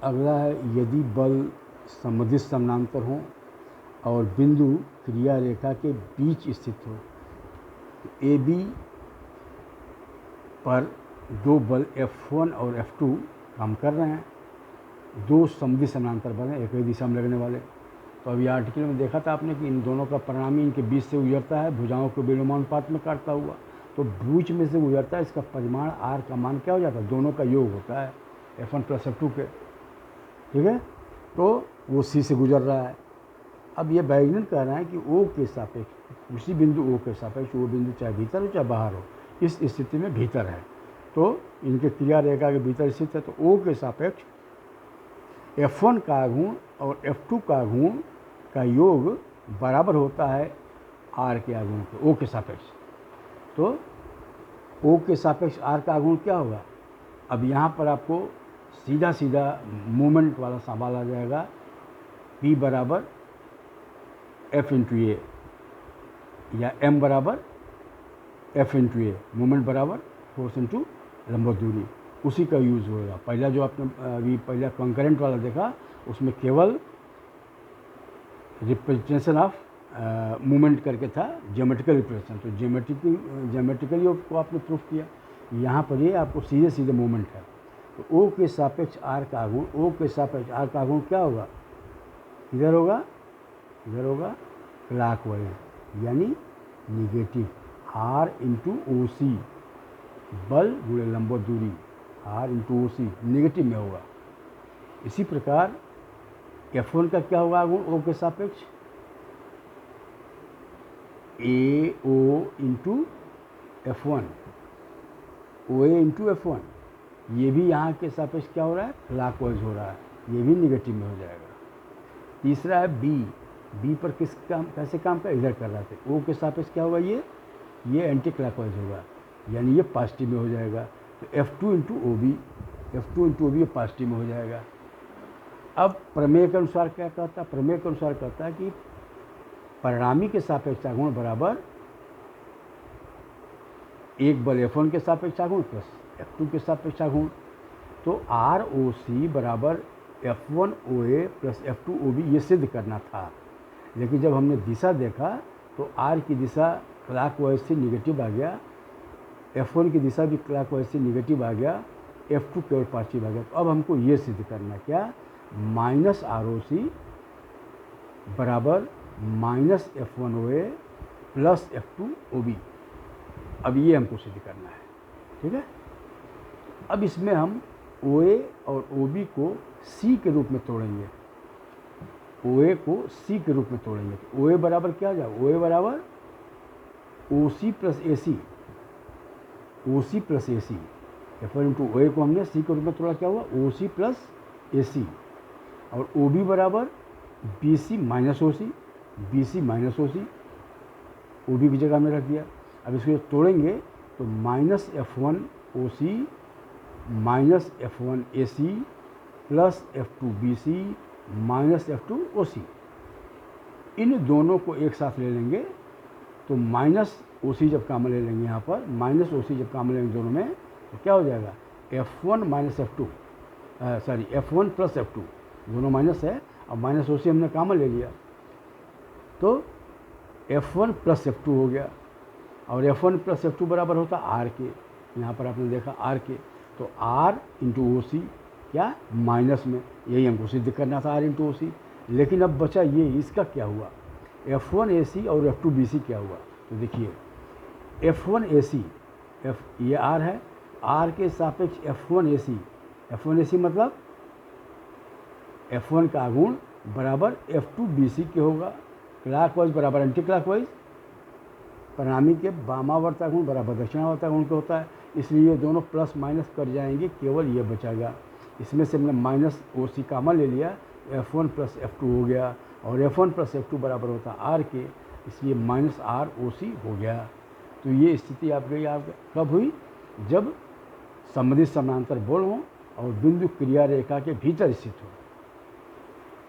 अगला है यदि बल समदिश समानांतर हो और बिंदु क्रिया रेखा के बीच स्थित हो तो ए बी पर दो बल F1 और F2 काम कर रहे हैं, दो समदिश समानांतर बल हैं, एक ही दिशा में लगने वाले। तो अभी आर्टिकल में देखा था आपने कि इन दोनों का परिणामी इनके बीच से गुजरता है, भुजाओं को विलोमानुपात में काटता हुआ, तो बीच में से गुजरता है, इसका परिमाण R का मान क्या हो जाता है, दोनों का योग होता है F1 प्लस F2 के, ठीक है। तो वो C से गुजर रहा है। अब ये वैज्ञानिक कह रहे हैं कि O के सापेक्ष, उसी बिंदु O के सापेक्ष वो बिंदु चाहे भीतर हो चाहे बाहर हो, इस स्थिति में भीतर है, तो इनके क्रिया रेखा के भीतर स्थित है, तो O के सापेक्ष F1 का गुण और F2 का गुण का योग बराबर होता है R के आगुण के, O के सापेक्ष। तो O के सापेक्ष R का आगुण क्या होगा, अब यहाँ पर आपको सीधा सीधा मोमेंट वाला सवाल आ जाएगा, P बराबर F इंटू ए या M बराबर F इंटू ए, मोमेंट बराबर फोर्स इंटू लंबवत दूरी, उसी का यूज़ होगा। पहला जो आपने अभी पहला कंकरेंट वाला देखा उसमें केवल रिप्रेजेंटेशन ऑफ मूवमेंट करके था, ज्योमेट्रिकल रिप्रेजेंटेशन, तो ज्योमेट्रिकली को आपने प्रूफ किया। यहाँ पर ये आपको सीधे सीधे मूवमेंट है, तो O के सापेक्ष R का गुण, O के सापेक्ष R का गुण क्या होगा, इधर होगा, इधर होगा क्लॉकवाइज यानी निगेटिव, R इंटू ओ सी, बल गुणे लंबवत दूरी R इंटू ओ सी निगेटिव में होगा। इसी प्रकार F1 का क्या होगा गुण O के सापेक्ष, ए ओ इंटू F1, ओ ए इंटू F1, ये भी यहाँ के सापेक्ष क्या हो रहा है, क्लॉकवाइज हो रहा है, ये भी निगेटिव में हो जाएगा। तीसरा है बी पर किस काम कैसे काम का, इधर कर रहा था, O के सापेक्ष क्या होगा, ये एंटी क्लॉकवाइज होगा यानी ये पॉजिटिव में हो जाएगा, तो F2 into O B, F2 into O B positive में हो जाएगा। अब प्रमेय के अनुसार क्या कहता है, प्रमेय के अनुसार कहता है कि परिणामी के सापेक्ष आघूर्ण बराबर एक बल F1 के सापेक्ष आघूर्ण प्लस F2 के सापेक्ष आघूर्ण, तो आर ओ सी बराबर F1 ओ ए प्लस F2 ओ बी ये सिद्ध करना था, लेकिन जब हमने दिशा देखा तो R की दिशा क्लॉकवाइज से निगेटिव आ गया, F1 की दिशा भी क्लॉकवाइज से निगेटिव आ गया, F2 केवल पॉजिटिव आ गया। तो अब हमको ये सिद्ध करना क्या, माइनस आर ओ सी बराबर माइनस F1 ओ ए प्लस F2 ओ बी, अब ये हमको सिद्ध करना है, ठीक है। अब इसमें हम ओ ए और ओ बी को C के रूप में तोड़ेंगे, ओ ए को C के रूप में तोड़ेंगे, तो ओ ए बराबर क्या हो जाएगा, ओ ए बराबर ओ C plus A C, O C plus A C, F1 into O ए को हमने C के रूप में तोड़ा, क्या हुआ ओ सी प्लस ए सी, और ओ बी बराबर B C minus O C, B C minus O C, O B की जगह में रख दिया। अब इसको तोड़ेंगे तो minus F1 O C minus F1 A C plus F2 B C minus F2 O C, इन दोनों को एक साथ ले लेंगे तो माइनस ओ सी जब कामन ले लेंगे, यहाँ पर माइनस ओ सी जब कामन लेंगे दोनों में, तो क्या हो जाएगा F1 minus F2, sorry F1 plus F2, दोनों माइनस है, अब माइनस ओ सी हमने कामन ले लिया, तो F1 प्लस F2 हो गया, और F1 प्लस F2 बराबर होता R के, यहाँ पर आपने देखा R के, तो R इंटू ओ सी क्या माइनस में, यही हमको सिद्ध करना था R इंटू ओ सी। लेकिन अब बचा ये, इसका क्या हुआ, F1 ए सी और F2 बी सी क्या हुआ, तो देखिए F1 ए सी, ये R है, R के सापेक्ष F1 A C, F1 A सी मतलब F1 का गुण बराबर F2 बी सी के होगा, क्लॉकवाइज बराबर एंटी क्लॉकवाइज, परिणामी के वामावर्ता गुण बराबर दक्षिणावर्ता गुण के होता है, इसलिए ये दोनों प्लस माइनस कर जाएंगे, केवल ये बचाएगा। इसमें से हमने माइनस ओ सी कामन ले लिया, F1 प्लस F2 हो गया, और F1 प्लस F2 बराबर होता है R के, इसलिए माइनस आर ओ सी हो गया। तो ये स्थिति आप गई, आप कब हुई, जब समदिश समानांतर बल हो और बिंदु क्रिया रेखा के भीतर स्थित हो।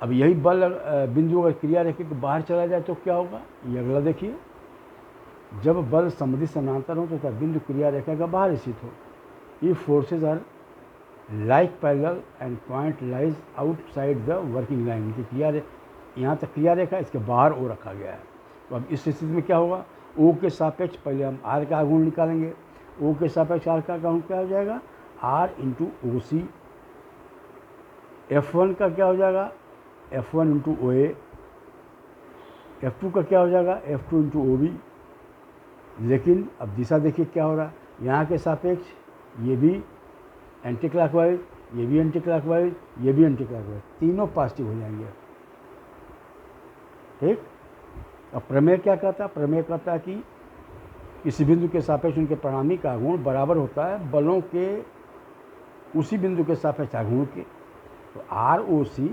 अब यही बल बिंदु अगर क्रिया रेखा के बाहर चला जाए तो क्या होगा, ये अगला देखिए, जब बल समदिश समानांतर हो तो बिंदु क्रिया रेखा का बाहर स्थित हो, ये forces are like parallel and point lies outside the working line. इनकी क्रिया यहाँ तक क्रिया रेखा, इसके बाहर ओ रखा गया है। तो अब इस स्थिति में क्या होगा, ओ के सापेक्ष पहले हम आर का गुण निकालेंगे। ओ के सापेक्ष आर का गुण क्या हो जाएगा, are into O C. F1 का क्या हो जाएगा, F1 इंटू ओ ए। F2 का क्या हो जाएगा, F2 इंटू ओ बी। लेकिन अब दिशा देखिए क्या हो रहा है, यहाँ के सापेक्ष ये भी एंटी क्लॉकवाइज, ये भी एंटी क्लॉकवाइज, ये भी एंटी क्लॉकवाइज, तीनों पॉजिटिव हो जाएंगे। ठीक। अब प्रमेय क्या कहता है, प्रमेय कहता है कि किसी बिंदु के सापेक्ष उनके परिणामी का गुण बराबर होता है बलों के उसी बिंदु के सापेक्ष आघूर्ण के। तो आर ओ सी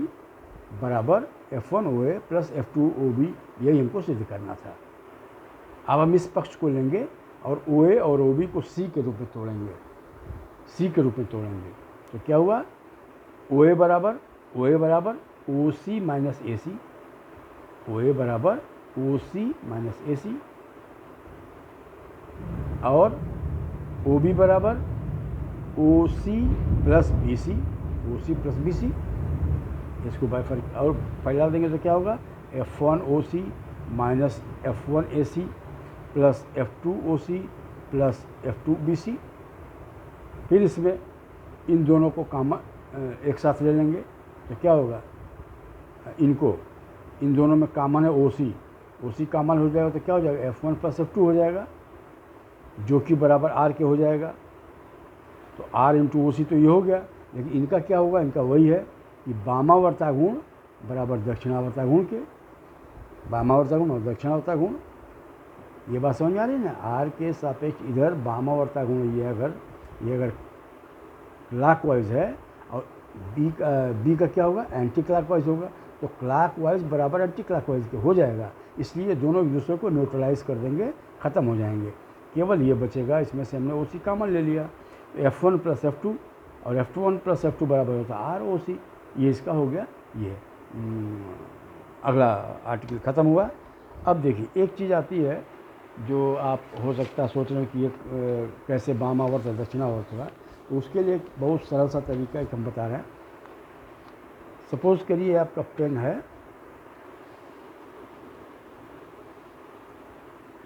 बराबर F1 ओ ए प्लस F2 ओ बी, यही हमको सिद्ध करना था। अब हम इस पक्ष को लेंगे और ओ ए और ओ बी को सी के रूप में तोड़ेंगे, सी के रूप में तोड़ेंगे। तो क्या हुआ, ओ ए बराबर ओ सी माइनस ए सी, ओ ए बराबर ओ सी माइनस ए सी, और ओ बी बराबर ओ सी प्लस बी सी, ओ सी प्लस बी सी। इसको बाय फर्क और फैला देंगे तो क्या होगा, F1 O C minus F1 A C plus F2 O C plus F2 B C. फिर इसमें इन दोनों को कॉमन एक साथ ले लेंगे तो क्या होगा, इनको इन दोनों में कॉमन है ओ सी कॉमन हो जाएगा तो क्या हो जाएगा, F1 प्लस F2 हो जाएगा, जो कि बराबर आर के हो जाएगा। तो आर इंटू ओ सी तो ये हो गया, लेकिन इनका क्या होगा, इनका वही है कि वामावर्ता गुण बराबर दक्षिणावर्ता गुण के, वामावर्ता गुण और दक्षिणावर्ता गुण। ये बात समझ में आ रही है ना, आर के सापेक्ष इधर वामावर्ता गुण ये अगर क्लॉकवाइज है और बी का क्या होगा, एंटी क्लॉकवाइज होगा। तो क्लॉकवाइज बराबर एंटी क्लॉकवाइज के हो जाएगा, इसलिए दोनों एक दूसरे को न्यूट्रलाइज कर देंगे, ख़त्म हो जाएंगे। केवल ये बचेगा, इसमें से हमने ओ सी कॉमन ले लिया। तो F1 प्लस F2 और F1 प्लस F2 बराबर होता है आर ओ सी। ये इसका हो गया, ये अगला आर्टिकल ख़त्म हुआ। अब देखिए एक चीज़ आती है जो आप हो सकता है सोच रहे हो कि ये कैसे वामावर्त और दक्षिणावर्त होगा, तो उसके लिए एक बहुत सरल सा तरीका एक हम बता रहे हैं। सपोज करिए आपका पेन है,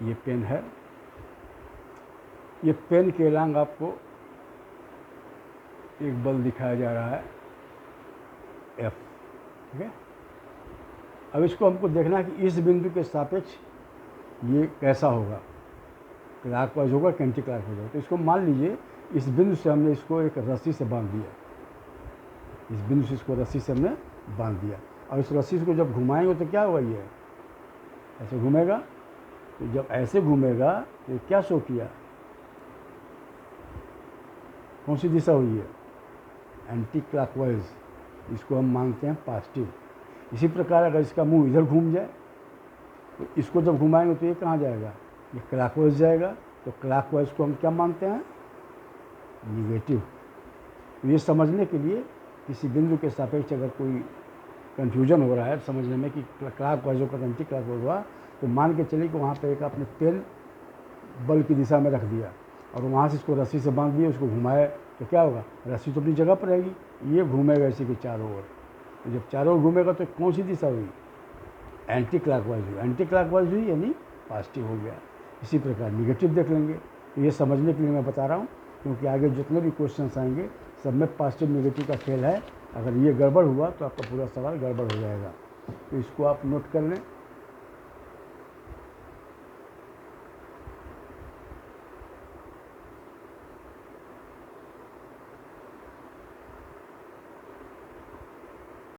ये पेन है, ये पेन के लांग आपको एक बल दिखाया जा रहा है F, ठीक है। अब इसको हमको देखना है कि इस बिंदु के सापेक्ष ये कैसा होगा, क्लॉकवाइज होगा कि एंटी क्लॉकवाइज होगा। तो इसको मान लीजिए इस बिंदु से हमने इसको एक रस्सी से बांध दिया, इस बिंदु से इसको रस्सी से हमने बांध दिया, और इस रस्सी को जब घुमाएंगे तो क्या होगा, ये ऐसे घूमेगा। तो जब ऐसे घूमेगा तो क्या शो किया, कौन सी दिशा हुई है, एंटी क्लॉकवाइज। इसको हम मानते हैं पॉजिटिव। इसी प्रकार अगर इसका मुंह इधर घूम जाए तो इसको जब घुमाएंगे तो ये कहाँ जाएगा, ये क्लॉकवाइज जाएगा। तो क्लॉकवाइज को हम क्या मानते हैं, निगेटिव। तो ये समझने के लिए किसी बिंदु के सापेक्ष अगर कोई कन्फ्यूजन हो रहा है समझने में कि क्लॉकवाइज होगा एंटी क्लॉकवाइज हुआ, तो मान के चलिए कि वहाँ पे एक आपने पेन बल की दिशा में रख दिया और वहाँ से इसको रस्सी से बांध दिया, उसको घुमाए तो क्या होगा, रस्सी तो अपनी जगह पर रहेगी, ये घूमेगा इसी के चारों ओर। तो जब चारों ओर घूमेगा तो कौन सी दिशा हुई, एंटी क्लॉकवाइज हुई। एंटी क्लॉकवाइज हुई यानी पॉजिटिव हो गया। इसी प्रकार निगेटिव देख लेंगे। तो ये समझने के लिए मैं बता रहा हूँ, क्योंकि आगे जितने भी क्वेश्चंस आएंगे सब में पॉजिटिव निगेटिव का खेल है। अगर ये गड़बड़ हुआ तो आपका पूरा सवाल गड़बड़ हो जाएगा। तो इसको आप नोट कर लें।